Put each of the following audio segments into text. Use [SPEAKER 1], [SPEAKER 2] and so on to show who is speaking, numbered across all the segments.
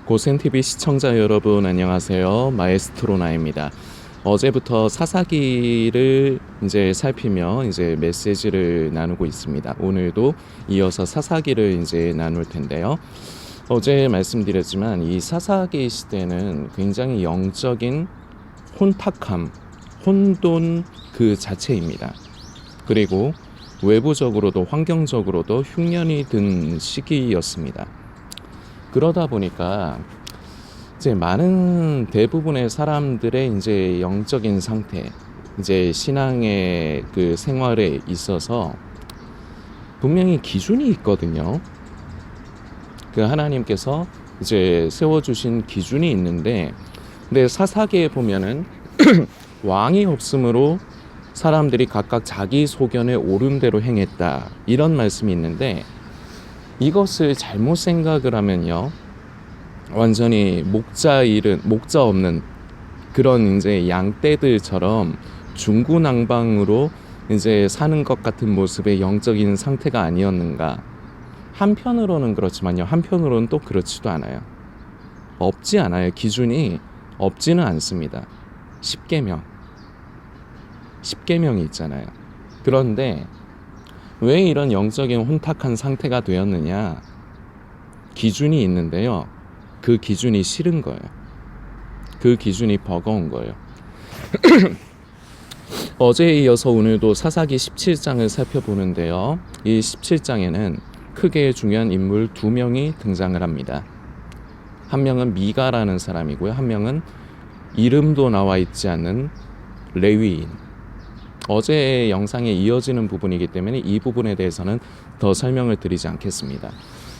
[SPEAKER 1] 고센TV 시청자 여러분 안녕하세요. 마에스트로나입니다. 어제부터 사사기를 이제 살피며 이제 메시지를 나누고 있습니다. 오늘도 이어서 사사기를 이제 나눌 텐데요. 어제 말씀드렸지만 이 사사기 시대는 굉장히 영적인 혼탁함, 혼돈 그 자체입니다. 그리고 외부적으로도 환경적으로도 흉년이 든 시기였습니다. 그러다 보니까 이제 많은 대부분의 사람들의 이제 영적인 상태, 이제 신앙의 그 생활에 있어서 분명히 기준이 있거든요. 그 하나님께서 이제 세워주신 기준이 있는데, 근데 사사기에 보면은 왕이 없으므로 사람들이 각각 자기 소견에 옳은 대로 행했다, 이런 말씀이 있는데, 이것을 잘못 생각을 하면요, 완전히 목자 없는 그런 이제 양떼들처럼 중구난방으로 이제 사는 것 같은 모습의 영적인 상태가 아니었는가. 한편으로는 그렇지만요, 한편으로는 또 그렇지도 않아요. 없지 않아요. 기준이 없지는 않습니다. 십계명이 있잖아요. 그런데 왜 이런 영적인 혼탁한 상태가 되었느냐? 기준이 있는데요, 그 기준이 싫은 거예요. 그 기준이 버거운 거예요. 어제에 이어서 오늘도 사사기 17장을 살펴보는데요, 이 17장에는 크게 중요한 인물 2명이 등장을 합니다. 한 명은 미가라는 사람이고요, 한 명은 이름도 나와 있지 않는 레위인. 어제의 영상에 이어지는 부분이기 때문에 이 부분에 대해서는 더 설명을 드리지 않겠습니다.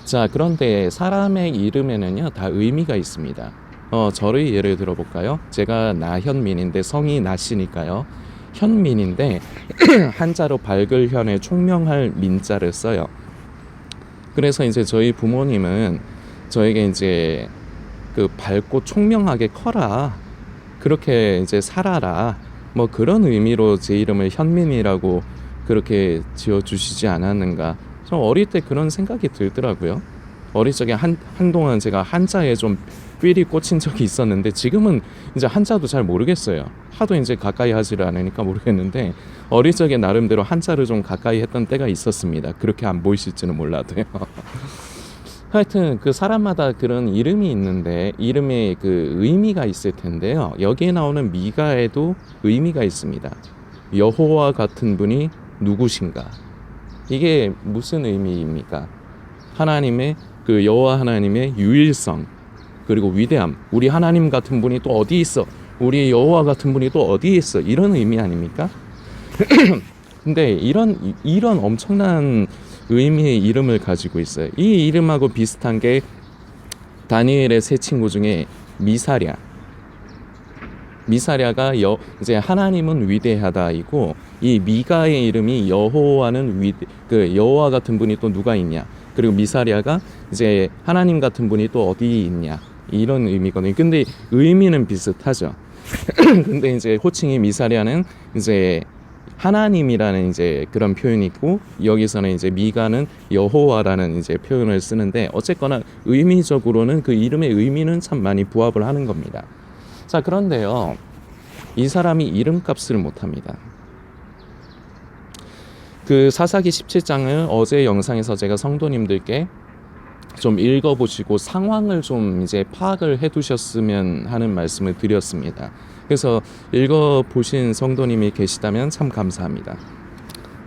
[SPEAKER 1] 자, 그런데 사람의 이름에는요, 다 의미가 있습니다. 저를 예를 들어볼까요? 제가 나현민인데 성이 나씨니까요, 현민인데 한자로 밝을 현에 총명할 민자를 써요. 그래서 이제 저희 부모님은 저에게 이제 그 밝고 총명하게 커라, 그렇게 이제 살아라, 뭐 그런 의미로 제 이름을 현민이라고 그렇게 지어주시지 않았는가. 좀 어릴 때 그런 생각이 들더라고요. 어릴 적에 한동안 제가 한자에 좀 삘이 꽂힌 적이 있었는데, 지금은 이제 한자도 잘 모르겠어요. 하도 이제 가까이 하지를 않으니까 모르겠는데, 어릴 적에 나름대로 한자를 좀 가까이 했던 때가 있었습니다. 그렇게 안 보이실지는 몰라도요. 하여튼 그 사람마다 그런 이름이 있는데, 이름에 그 의미가 있을 텐데요, 여기에 나오는 미가에도 의미가 있습니다. 여호와 같은 분이 누구신가? 이게 무슨 의미입니까? 하나님의 그 여호와 하나님의 유일성, 그리고 위대함. 우리 하나님 같은 분이 또 어디 있어? 우리 여호와 같은 분이 또 어디에 있어? 이런 의미 아닙니까? 근데 이런 엄청난 의미의 이름을 가지고 있어요. 이 이름하고 비슷한 게 다니엘의 세 친구 중에 미사랴가 이제 하나님은 위대하다이고, 이 미가의 이름이 여호와는 그 여호와 같은 분이 또 누가 있냐, 그리고 미사랴가 이제 하나님 같은 분이 또 어디 있냐, 이런 의미거든요. 근데 의미는 비슷하죠. 근데 이제 호칭이 미사랴는 이제 하나님이라는 이제 그런 표현이 있고, 여기서는 이제 미가는 여호와라는 이제 표현을 쓰는데, 어쨌거나 의미적으로는 그 이름의 의미는 참 많이 부합을 하는 겁니다. 자, 그런데요, 이 사람이 이름값을 못합니다. 그 사사기 17장을 어제 영상에서 제가 성도님들께 좀 읽어보시고 상황을 좀 이제 파악을 해두셨으면 하는 말씀을 드렸습니다. 그래서 읽어보신 성도님이 계시다면 참 감사합니다.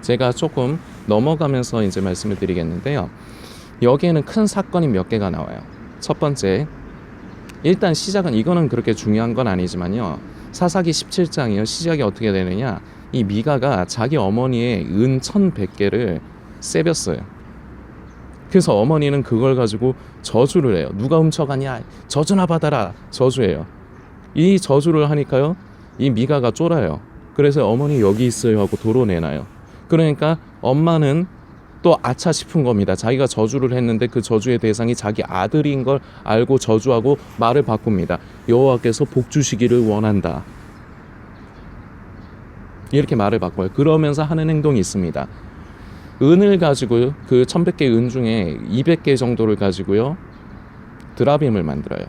[SPEAKER 1] 제가 조금 넘어가면서 이제 말씀을 드리겠는데요, 여기에는 큰 사건이 몇 개가 나와요. 첫 번째, 일단 시작은, 이거는 그렇게 중요한 건 아니지만요, 사사기 17장이요, 시작이 어떻게 되느냐, 이 미가가 자기 어머니의 은 1100개를 세볐어요. 그래서 어머니는 그걸 가지고 저주를 해요. 누가 훔쳐가냐, 저주나 받아라, 저주해요. 이 저주를 하니까요, 이 미가가 쫄아요. 그래서 어머니 여기 있어요 하고 도로 내놔요. 그러니까 엄마는 또 아차 싶은 겁니다. 자기가 저주를 했는데 그 저주의 대상이 자기 아들인 걸 알고 저주하고 말을 바꿉니다. 여호와께서 복 주시기를 원한다, 이렇게 말을 바꿔요. 그러면서 하는 행동이 있습니다. 은을 가지고 그 1100개 은 중에 200개 정도를 가지고요, 드라빔을 만들어요.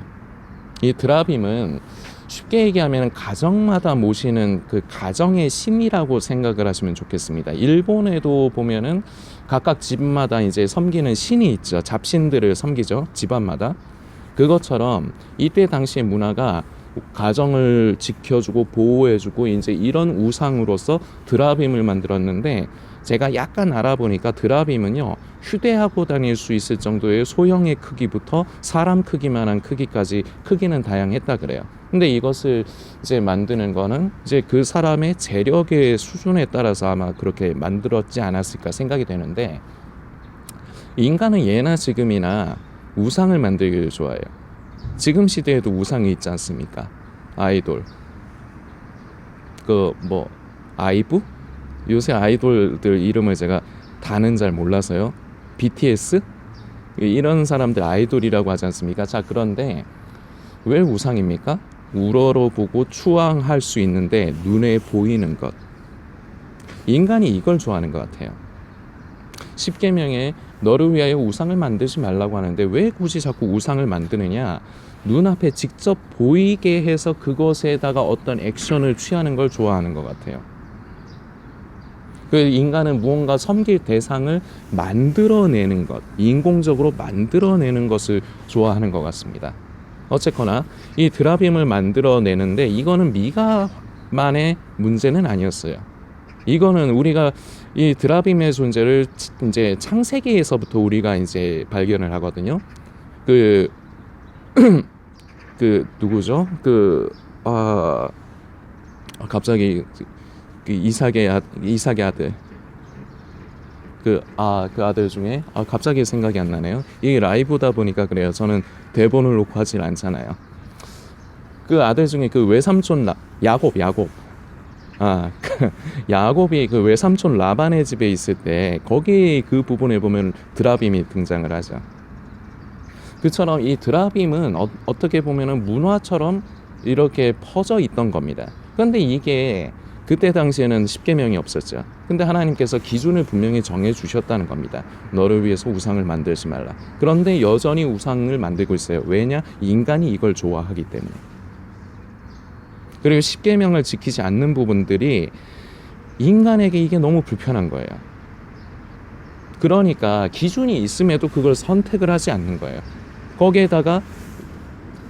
[SPEAKER 1] 이 드라빔은 쉽게 얘기하면 가정마다 모시는 그 가정의 신이라고 생각을 하시면 좋겠습니다. 일본에도 보면은 각각 집마다 이제 섬기는 신이 있죠. 잡신들을 섬기죠. 집안마다. 그것처럼 이때 당시의 문화가 가정을 지켜주고 보호해주고 이제 이런 우상으로서 드라빔을 만들었는데, 제가 약간 알아보니까 드라빔은요, 휴대하고 다닐 수 있을 정도의 소형의 크기부터 사람 크기만한 크기까지 크기는 다양했다 그래요. 근데 이것을 이제 만드는 거는 이제 그 사람의 재력의 수준에 따라서 아마 그렇게 만들었지 않았을까 생각이 되는데, 인간은 예나 지금이나 우상을 만들기를 좋아해요. 지금 시대에도 우상이 있지 않습니까? 아이돌, 아이브? 요새 아이돌들 이름을 제가 다는 잘 몰라서요. BTS? 이런 사람들 아이돌이라고 하지 않습니까? 자, 그런데 왜 우상입니까? 우러러 보고 추앙할 수 있는데 눈에 보이는 것. 인간이 이걸 좋아하는 것 같아요. 십계명에 너를 위하여 우상을 만들지 말라고 하는데 왜 굳이 자꾸 우상을 만드느냐? 눈앞에 직접 보이게 해서 그것에다가 어떤 액션을 취하는 걸 좋아하는 것 같아요. 그 인간은 무언가 섬길 대상을 만들어내는 것, 인공적으로 만들어내는 것을 좋아하는 것 같습니다. 어쨌거나 이 드라빔을 만들어내는데 이거는 미가만의 문제는 아니었어요. 이거는 우리가 이 드라빔의 존재를 이제 창세기에서부터 우리가 이제 발견을 하거든요. 그 누구죠? 갑자기 그 이삭의 아들 그 아들 중에 갑자기 생각이 안 나네요. 이게 라이브다 보니까 그래요. 저는 대본을 놓고 하질 않잖아요. 그 아들 중에 그 외삼촌 야곱 야곱이 그 외삼촌 라반의 집에 있을 때 거기 그 부분에 보면 드라빔이 등장을 하죠. 그처럼 이 드라빔은 어떻게 보면은 문화처럼 이렇게 퍼져 있던 겁니다. 그런데 이게 그때 당시에는 십계명이 없었죠. 근데 하나님께서 기준을 분명히 정해 주셨다는 겁니다. 너를 위해서 우상을 만들지 말라. 그런데 여전히 우상을 만들고 있어요. 왜냐? 인간이 이걸 좋아하기 때문에. 그리고 십계명을 지키지 않는 부분들이 인간에게 이게 너무 불편한 거예요. 그러니까 기준이 있음에도 그걸 선택을 하지 않는 거예요. 거기에다가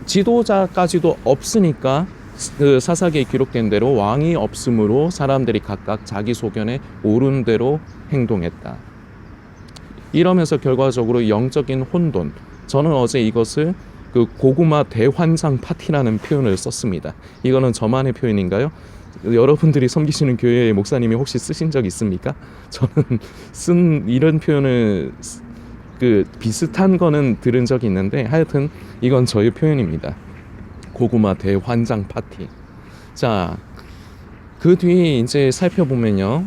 [SPEAKER 1] 지도자까지도 없으니까 그 사사기에 기록된 대로 왕이 없으므로 사람들이 각각 자기 소견에 옳은 대로 행동했다. 이러면서 결과적으로 영적인 혼돈. 저는 어제 이것을 그 고구마 대환장 파티라는 표현을 썼습니다. 이거는 저만의 표현인가요? 여러분들이 섬기시는 교회의 목사님이 혹시 쓰신 적 있습니까? 저는 쓴 이런 표현을 비슷한 거는 들은 적이 있는데 하여튼 이건 저의 표현입니다. 고구마 대환장 파티. 자, 그 뒤에 이제 살펴보면요,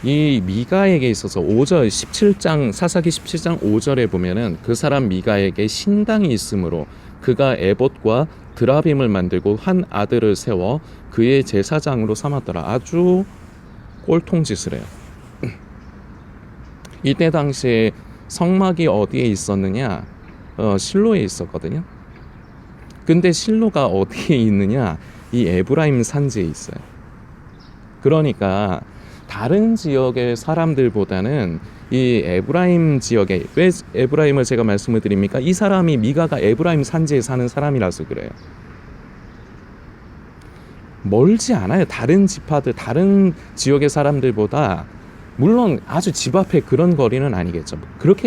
[SPEAKER 1] 이 미가에게 있어서 5절 17장 사사기 17장 5절에 보면은 그 사람 미가에게 신당이 있으므로 그가 에봇과 드라빔을 만들고 한 아들을 세워 그의 제사장으로 삼았더라. 아주 꼴통짓을 해요. 이때 당시에 성막이 어디에 있었느냐? 실로에 있었거든요. 근데 실로가 어디에 있느냐? 이 에브라임 산지에 있어요. 그러니까 다른 지역의 사람들보다는 이 에브라임 지역에, 왜 에브라임을 제가 말씀을 드립니까? 이 사람이 미가가 에브라임 산지에 사는 사람이라서 그래요. 멀지 않아요. 다른 지파들, 다른 지역의 사람들보다. 물론 아주 집 앞에 그런 거리는 아니겠죠.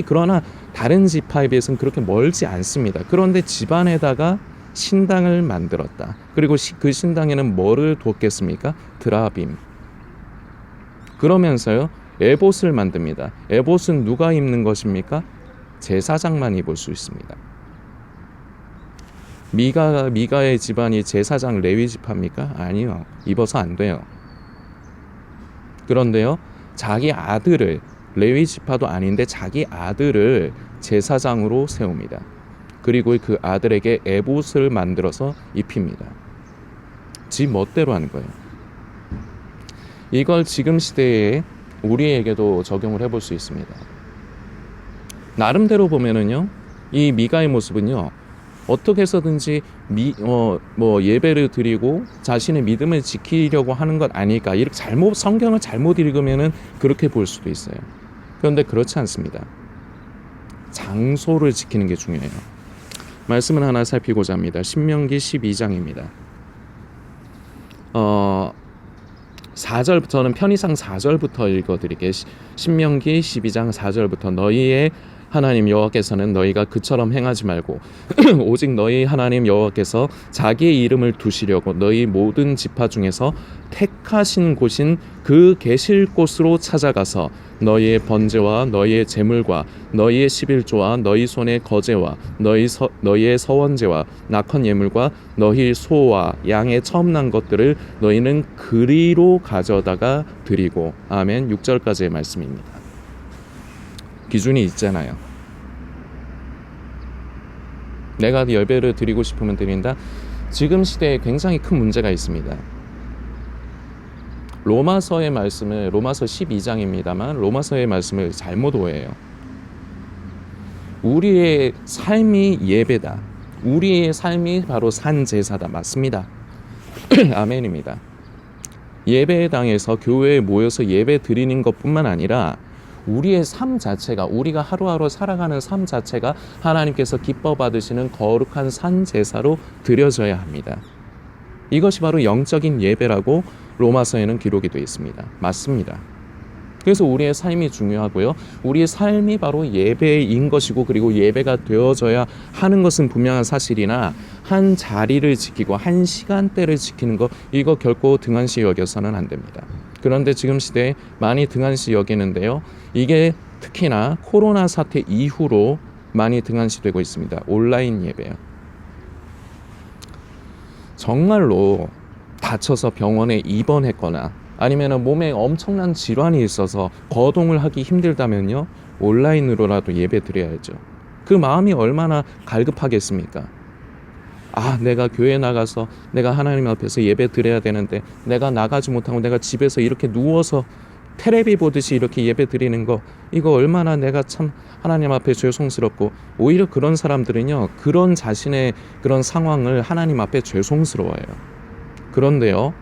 [SPEAKER 1] 그러나 다른 지파에 비해서는 그렇게 멀지 않습니다. 그런데 집안에다가 신당을 만들었다. 그리고 그 신당에는 뭐를 뒀겠습니까? 드라빔. 그러면서요, 에봇을 만듭니다. 에봇은 누가 입는 것입니까? 제사장만 입을 수 있습니다. 미가의 집안이 제사장 레위 지파입니까? 아니요. 입어서 안 돼요. 그런데요, 자기 아들을, 레위 지파도 아닌데 자기 아들을 제사장으로 세웁니다. 그리고 그 아들에게 에봇을 만들어서 입힙니다. 지 멋대로 하는 거예요. 이걸 지금 시대에 우리에게도 적용을 해볼 수 있습니다. 나름대로 보면은요, 이 미가의 모습은요, 어떻게 해서든지 예배를 드리고 자신의 믿음을 지키려고 하는 것 아닐까, 이렇게 성경을 잘못 읽으면은 그렇게 볼 수도 있어요. 그런데 그렇지 않습니다. 장소를 지키는 게 중요해요. 말씀을 하나 살피고자 합니다. 신명기 12장입니다. 4절, 저는 편의상 4절부터 읽어드릴게요. 신명기 12장 4절부터 너희의 하나님 여호와께서는 너희가 그처럼 행하지 말고 오직 너희 하나님 여호와께서 자기의 이름을 두시려고 너희 모든 지파 중에서 택하신 곳인 그 계실 곳으로 찾아가서 너희의 번제와 너희의 제물과 너희의 11조와 너희 손의 거제와 너희의 서원제와 낙헌 예물과 너희 소와 양의 처음 난 것들을 너희는 그리로 가져다가 드리고. 아멘. 6절까지의 말씀입니다. 기준이 있잖아요. 내가 예배를 드리고 싶으면 드린다. 지금 시대에 굉장히 큰 문제가 있습니다. 로마서의 말씀을, 로마서 12장입니다만 로마서의 말씀을 잘못 오해해요. 우리의 삶이 예배다. 우리의 삶이 바로 산제사다. 맞습니다. 아멘입니다. 예배당에서 교회에 모여서 예배 드리는 것뿐만 아니라 우리의 삶 자체가, 우리가 하루하루 살아가는 삶 자체가 하나님께서 기뻐 받으시는 거룩한 산제사로 드려져야 합니다. 이것이 바로 영적인 예배라고 로마서에는 기록이 되어 있습니다. 맞습니다. 그래서 우리의 삶이 중요하고요. 우리의 삶이 바로 예배인 것이고, 그리고 예배가 되어져야 하는 것은 분명한 사실이나, 한 자리를 지키고 한 시간대를 지키는 것, 이거 결코 등한시 여겨서는 안 됩니다. 그런데 지금 시대에 많이 등한시 여기는데요. 이게 특히나 코로나 사태 이후로 많이 등한시되고 있습니다. 온라인 예배요. 정말로 다쳐서 병원에 입원했거나 아니면 몸에 엄청난 질환이 있어서 거동을 하기 힘들다면요, 온라인으로라도 예배 드려야죠. 그 마음이 얼마나 갈급하겠습니까? 내가 교회 나가서 내가 하나님 앞에서 예배 드려야 되는데 내가 나가지 못하고 내가 집에서 이렇게 누워서 테레비 보듯이 이렇게 예배 드리는 거, 이거 얼마나 내가 참 하나님 앞에 죄송스럽고, 오히려 그런 사람들은요, 그런 자신의 그런 상황을 하나님 앞에 죄송스러워해요. 그런데요,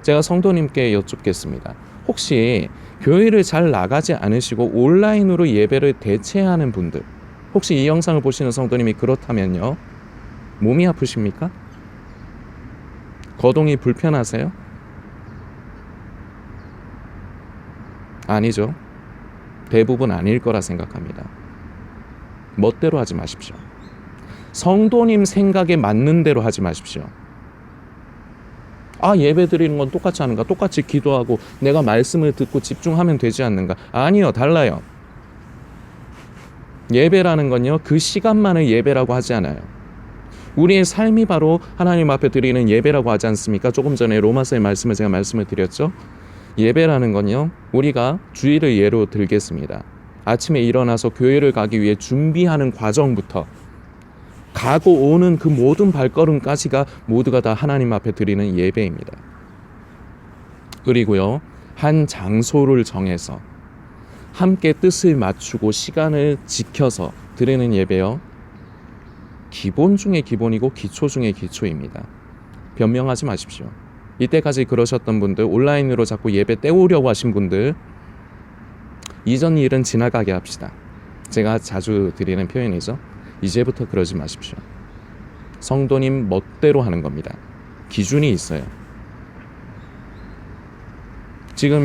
[SPEAKER 1] 제가 성도님께 여쭙겠습니다. 혹시 교회를 잘 나가지 않으시고 온라인으로 예배를 대체하는 분들, 혹시 이 영상을 보시는 성도님이 그렇다면요, 몸이 아프십니까? 거동이 불편하세요? 아니죠. 대부분 아닐 거라 생각합니다. 멋대로 하지 마십시오. 성도님 생각에 맞는 대로 하지 마십시오. 예배 드리는 건 똑같지 않은가? 똑같이 기도하고 내가 말씀을 듣고 집중하면 되지 않는가? 아니요, 달라요. 예배라는 건요, 그 시간만을 예배라고 하지 않아요. 우리의 삶이 바로 하나님 앞에 드리는 예배라고 하지 않습니까? 조금 전에 로마서의 말씀을 제가 말씀을 드렸죠. 예배라는 건요, 우리가 주일을 예로 들겠습니다. 아침에 일어나서 교회를 가기 위해 준비하는 과정부터 가고 오는 그 모든 발걸음까지가 모두가 다 하나님 앞에 드리는 예배입니다. 그리고요, 한 장소를 정해서 함께 뜻을 맞추고 시간을 지켜서 드리는 예배요, 기본 중에 기본이고 기초 중에 기초입니다. 변명하지 마십시오. 이때까지 그러셨던 분들, 온라인으로 자꾸 예배 때우려고 하신 분들, 이전 일은 지나가게 합시다. 제가 자주 드리는 표현이죠. 이제부터 그러지 마십시오. 성도님 멋대로 하는 겁니다. 기준이 있어요. 지금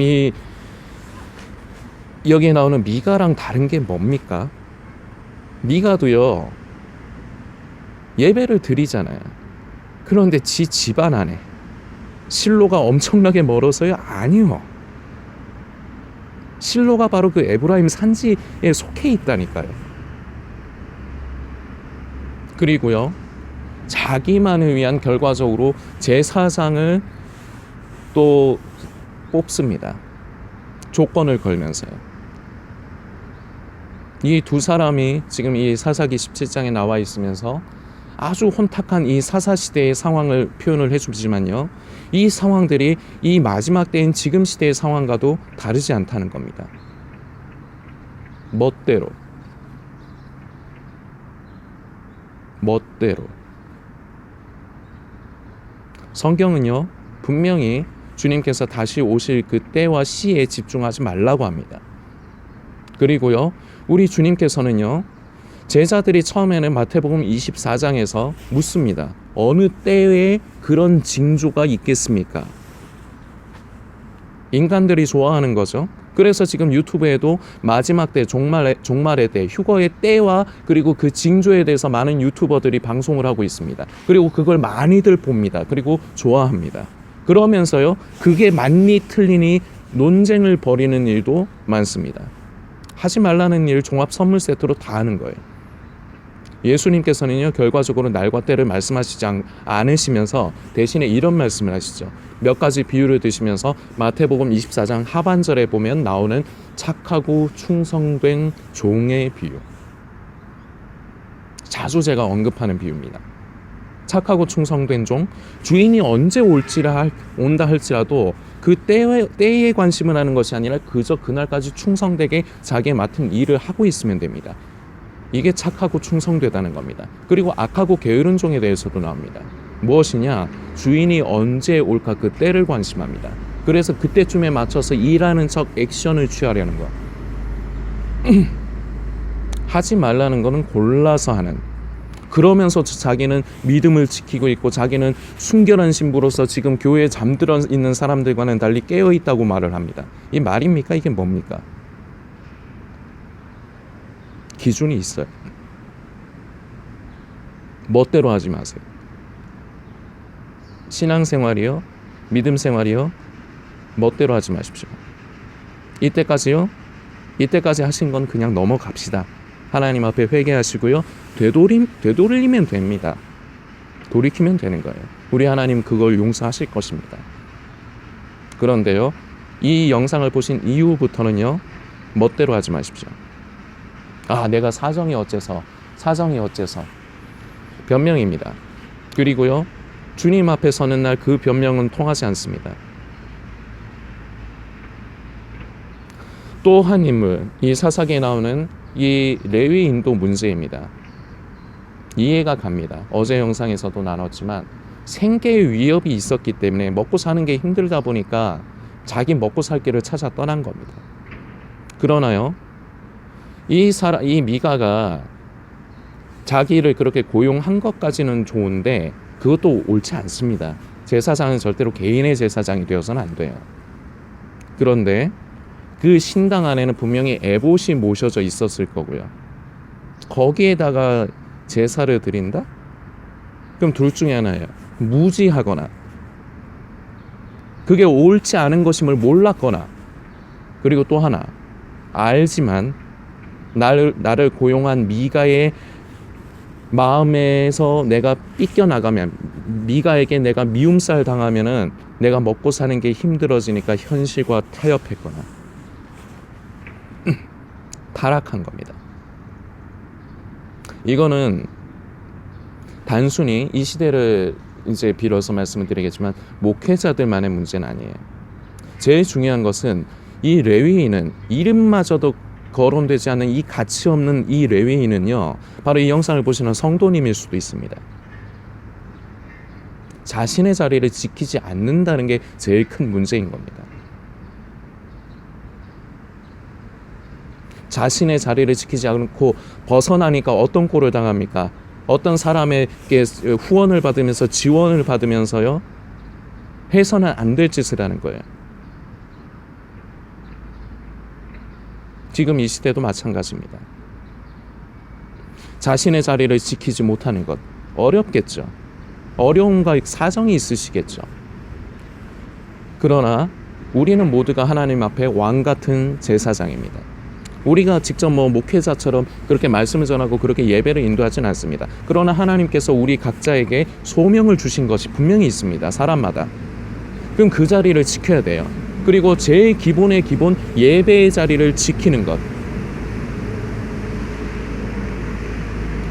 [SPEAKER 1] 여기에 나오는 미가랑 다른 게 뭡니까? 미가도요, 예배를 드리잖아요. 그런데 지 집안 안에 실로가 엄청나게 멀어서요? 아니요. 실로가 바로 그 에브라임 산지에 속해 있다니까요. 그리고요, 자기만을 위한 결과적으로 제사장을 또 뽑습니다. 조건을 걸면서요. 이 두 사람이 지금 이 사사기 17장에 나와 있으면서 아주 혼탁한 이 사사시대의 상황을 표현을 해주지만요, 이 상황들이 이 마지막 때인 지금 시대의 상황과도 다르지 않다는 겁니다. 멋대로. 멋대로. 성경은요, 분명히 주님께서 다시 오실 그 때와 시에 집중하지 말라고 합니다. 그리고요, 우리 주님께서는요, 제자들이 처음에는 마태복음 24장에서 묻습니다. 어느 때에 그런 징조가 있겠습니까? 인간들이 좋아하는 거죠. 그래서 지금 유튜브에도 마지막 때, 종말의 때, 휴거의 때와 그리고 그 징조에 대해서 많은 유튜버들이 방송을 하고 있습니다. 그리고 그걸 많이들 봅니다. 그리고 좋아합니다. 그러면서요, 그게 맞니 틀리니 논쟁을 벌이는 일도 많습니다. 하지 말라는 일 종합 선물 세트로 다 하는 거예요. 예수님께서는요, 결과적으로 날과 때를 말씀하시지 않으시면서 대신에 이런 말씀을 하시죠. 몇 가지 비유를 드시면서 마태복음 24장 하반절에 보면 나오는 착하고 충성된 종의 비유. 자주 제가 언급하는 비유입니다. 착하고 충성된 종, 주인이 언제 온다 할지라도 그 때에 관심을 하는 것이 아니라 그저 그날까지 충성되게 자기의 맡은 일을 하고 있으면 됩니다. 이게 착하고 충성되다는 겁니다. 그리고 악하고 게으른 종에 대해서도 나옵니다. 무엇이냐? 주인이 언제 올까 그 때를 관심합니다. 그래서 그때쯤에 맞춰서 일하는 척 액션을 취하려는 거. 하지 말라는 거는 골라서 하는. 그러면서 자기는 믿음을 지키고 있고 자기는 순결한 신부로서 지금 교회에 잠들어 있는 사람들과는 달리 깨어 있다고 말을 합니다. 이 말입니까? 이게 뭡니까? 기준이 있어요. 멋대로 하지 마세요. 신앙생활이요, 믿음생활이요, 멋대로 하지 마십시오. 이때까지요, 이때까지 하신 건 그냥 넘어갑시다. 하나님 앞에 회개하시고요, 되돌리면 됩니다. 돌이키면 되는 거예요. 우리 하나님 그걸 용서하실 것입니다. 그런데요, 이 영상을 보신 이후부터는요, 멋대로 하지 마십시오. 내가 사정이 어째서 변명입니다. 그리고요, 주님 앞에 서는 날 그 변명은 통하지 않습니다. 또 한 인물, 이 사사기에 나오는 이 레위인도 문제입니다. 이해가 갑니다. 어제 영상에서도 나눴지만 생계의 위협이 있었기 때문에 먹고 사는 게 힘들다 보니까 자기 먹고 살 길을 찾아 떠난 겁니다. 그러나요, 이 미가가 자기를 그렇게 고용한 것까지는 좋은데 그것도 옳지 않습니다. 제사장은 절대로 개인의 제사장이 되어서는 안 돼요. 그런데 그 신당 안에는 분명히 에봇이 모셔져 있었을 거고요. 거기에다가 제사를 드린다? 그럼 둘 중에 하나예요. 무지하거나 그게 옳지 않은 것임을 몰랐거나, 그리고 또 하나, 알지만 나를 고용한 미가의 마음에서 내가 삐껴나가면, 미가에게 내가 미움살 당하면은 내가 먹고 사는 게 힘들어지니까 현실과 타협했거나 타락한 겁니다. 이거는 단순히 이 시대를 이제 빌어서 말씀을 드리겠지만 목회자들만의 문제는 아니에요. 제일 중요한 것은 이 레위인은 이름마저도 거론되지 않는 이 가치 없는 이 레위인은요, 바로 이 영상을 보시는 성도님일 수도 있습니다. 자신의 자리를 지키지 않는다는 게 제일 큰 문제인 겁니다. 자신의 자리를 지키지 않고 벗어나니까 어떤 꼴을 당합니까? 어떤 사람에게 후원을 받으면서 지원을 받으면서요, 해서는 안 될 짓을 하는 거예요. 지금 이 시대도 마찬가지입니다. 자신의 자리를 지키지 못하는 것 어렵겠죠. 어려움과 사정이 있으시겠죠. 그러나 우리는 모두가 하나님 앞에 왕 같은 제사장입니다. 우리가 직접 목회자처럼 그렇게 말씀을 전하고 그렇게 예배를 인도하지는 않습니다. 그러나 하나님께서 우리 각자에게 소명을 주신 것이 분명히 있습니다. 사람마다. 그럼 그 자리를 지켜야 돼요. 그리고 제일 기본의 기본, 예배의 자리를 지키는 것.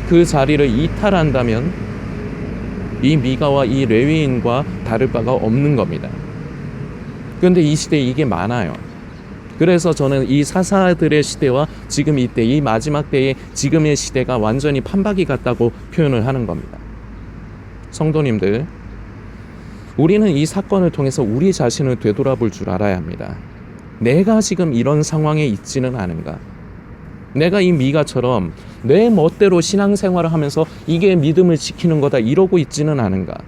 [SPEAKER 1] 그 자리를 이탈한다면 이 미가와 이 레위인과 다를 바가 없는 겁니다. 그런데 이 시대에 이게 많아요. 그래서 저는 이 사사들의 시대와 지금 이때, 이 마지막 때의 지금의 시대가 완전히 판박이 같다고 표현을 하는 겁니다. 성도님들, 우리는 이 사건을 통해서 우리 자신을 되돌아볼 줄 알아야 합니다. 내가 지금 이런 상황에 있지는 않은가? 내가 이 미가처럼 내 멋대로 신앙생활을 하면서 이게 믿음을 지키는 거다 이러고 있지는 않은가?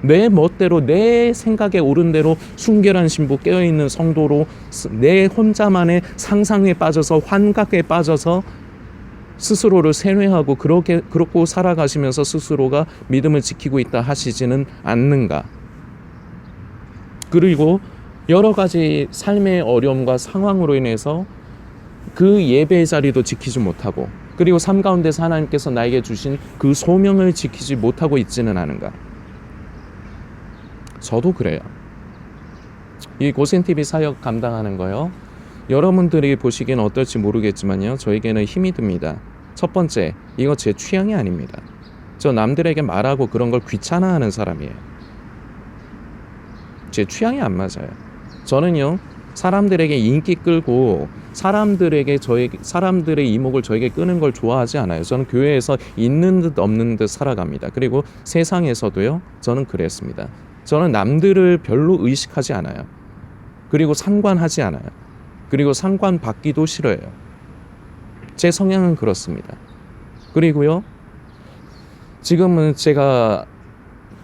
[SPEAKER 1] 내 멋대로 내 생각에 옳은 대로 순결한 신부 깨어있는 성도로 내 혼자만의 상상에 빠져서 환각에 빠져서 스스로를 세뇌하고 그렇고 살아가시면서 스스로가 믿음을 지키고 있다 하시지는 않는가? 그리고 여러 가지 삶의 어려움과 상황으로 인해서 그 예배의 자리도 지키지 못하고, 그리고 삶 가운데서 하나님께서 나에게 주신 그 소명을 지키지 못하고 있지는 않은가? 저도 그래요. 이 고센TV 사역 감당하는 거요, 여러분들이 보시기엔 어떨지 모르겠지만요, 저에게는 힘이 듭니다. 첫 번째, 이거 제 취향이 아닙니다. 저 남들에게 말하고 그런 걸 귀찮아하는 사람이에요. 제 취향이 안 맞아요. 저는요, 사람들에게 인기 끌고 사람들의 이목을 저에게 끄는 걸 좋아하지 않아요. 저는 교회에서 있는 듯 없는 듯 살아갑니다. 그리고 세상에서도요, 저는 그랬습니다. 저는 남들을 별로 의식하지 않아요. 그리고 상관하지 않아요. 그리고 상관받기도 싫어해요. 제 성향은 그렇습니다. 그리고요, 지금은 제가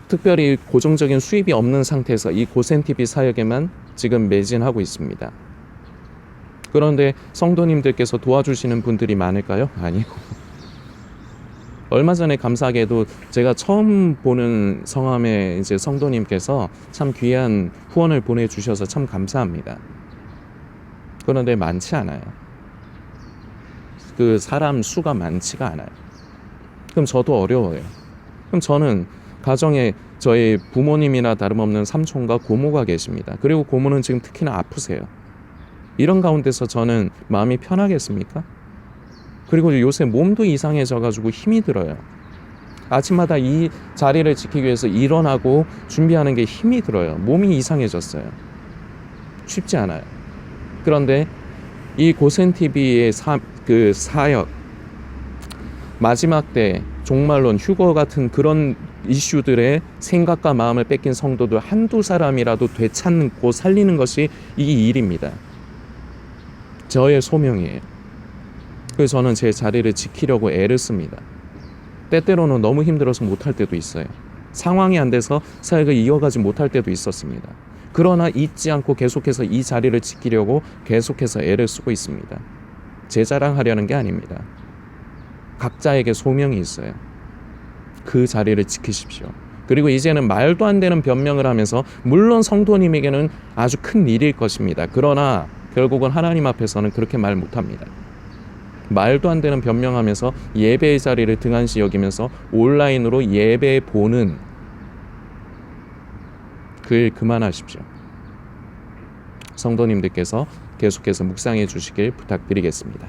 [SPEAKER 1] 특별히 고정적인 수입이 없는 상태에서 이 고센TV 사역에만 지금 매진하고 있습니다. 그런데 성도님들께서 도와주시는 분들이 많을까요? 아니고. 얼마 전에 감사하게도 제가 처음 보는 성함의 이제 성도님께서 참 귀한 후원을 보내주셔서 참 감사합니다. 그런데 많지 않아요. 그 사람 수가 많지가 않아요. 그럼 저도 어려워요. 그럼 저는 가정에 저희 부모님이나 다름없는 삼촌과 고모가 계십니다. 그리고 고모는 지금 특히나 아프세요. 이런 가운데서 저는 마음이 편하겠습니까? 그리고 요새 몸도 이상해져가지고 힘이 들어요. 아침마다 이 자리를 지키기 위해서 일어나고 준비하는 게 힘이 들어요. 몸이 이상해졌어요. 쉽지 않아요. 그런데 이 고센TV의 그 사역, 마지막 때 종말론, 휴거 같은 그런 이슈들의 생각과 마음을 뺏긴 성도들 한두 사람이라도 되찾고 살리는 것이 이 일입니다. 저의 소명이에요. 그래서 저는 제 자리를 지키려고 애를 씁니다. 때때로는 너무 힘들어서 못할 때도 있어요. 상황이 안 돼서 사역을 이어가지 못할 때도 있었습니다. 그러나 잊지 않고 계속해서 이 자리를 지키려고 계속해서 애를 쓰고 있습니다. 제 자랑하려는 게 아닙니다. 각자에게 소명이 있어요. 그 자리를 지키십시오. 그리고 이제는 말도 안 되는 변명을 하면서, 물론 성도님에게는 아주 큰 일일 것입니다. 그러나 결국은 하나님 앞에서는 그렇게 말 못합니다. 말도 안 되는 변명하면서 예배의 자리를 등한시 여기면서 온라인으로 예배 보는 그 일 그만하십시오. 성도님들께서 계속해서 묵상해 주시길 부탁드리겠습니다.